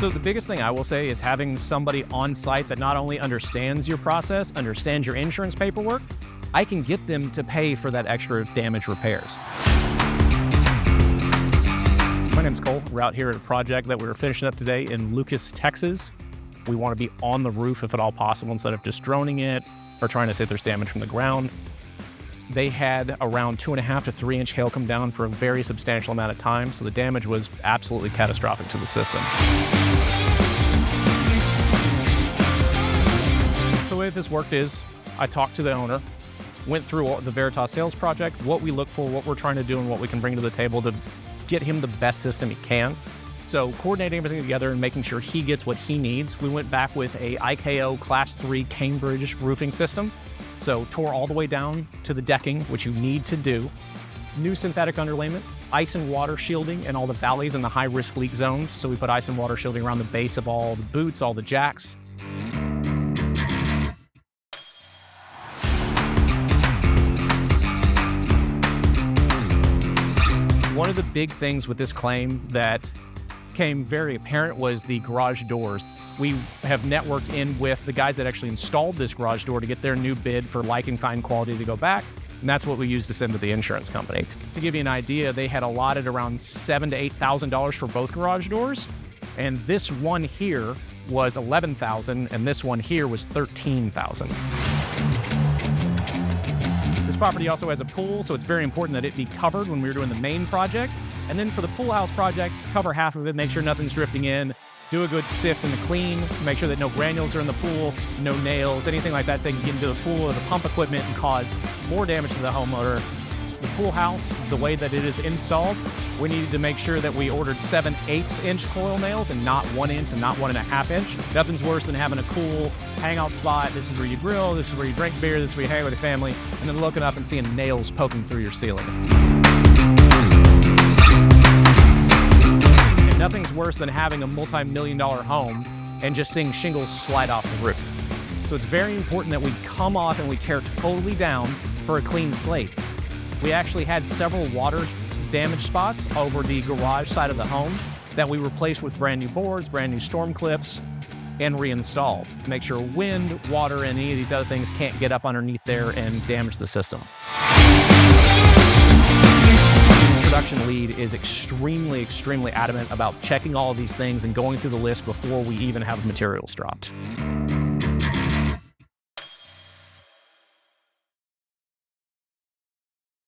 So the biggest thing I will say is having somebody on site that not only understands your process, understands your insurance paperwork, I can get them to pay for that extra damage repairs. My name's Cole. We're out here at a project that we were finishing up today in Lucas, Texas. We want to be on the roof if at all possible instead of just droning it or trying to see if there's damage from the ground. They had around 2.5 to 3 inch hail come down for a very substantial amount of time, so the damage was absolutely catastrophic to the system. So the way this worked is I talked to the owner, went through the Veritas sales project, what we look for, what we're trying to do, and what we can bring to the table to get him the best system he can. So coordinating everything together and making sure he gets what he needs, we went back with a IKO Class 3 Cambridge roofing system. So tore all the way down to the decking, which you need to do. New synthetic underlayment, ice and water shielding in all the valleys and the high-risk leak zones. So we put ice and water shielding around the base of all the boots, all the jacks. One of the big things with this claim that became very apparent was the garage doors. We have networked in with the guys that actually installed this garage door to get their new bid for like and kind quality to go back, and that's what we used to send to the insurance company. To give you an idea, they had allotted around $7,000 to $8,000 for both garage doors, and this one here was $11,000, and this one here was $13,000. This property also has a pool, so it's very important that it be covered when we were doing the main project. And then for the pool house project, cover half of it, make sure nothing's drifting in, do a good sift and a clean, make sure that no granules are in the pool, no nails, anything like that can get into the pool or the pump equipment and cause more damage to the homeowner. The pool house, the way that it is installed, we needed to make sure that we ordered 7/8 inch coil nails and not 1 inch and not 1.5 inch. Nothing's worse than having a cool hangout spot. This is where you grill, this is where you drink beer, this is where you hang with your family, and then looking up and seeing nails poking through your ceiling. And nothing's worse than having a multi-million-dollar home and just seeing shingles slide off the roof. So it's very important that we come off and we tear totally down for a clean slate. We actually had several water damage spots over the garage side of the home that we replaced with brand new boards, brand new storm clips, and reinstalled to make sure wind, water, and any of these other things can't get up underneath there and damage the system. Production lead is extremely adamant about checking all of these things and going through the list before we even have materials dropped.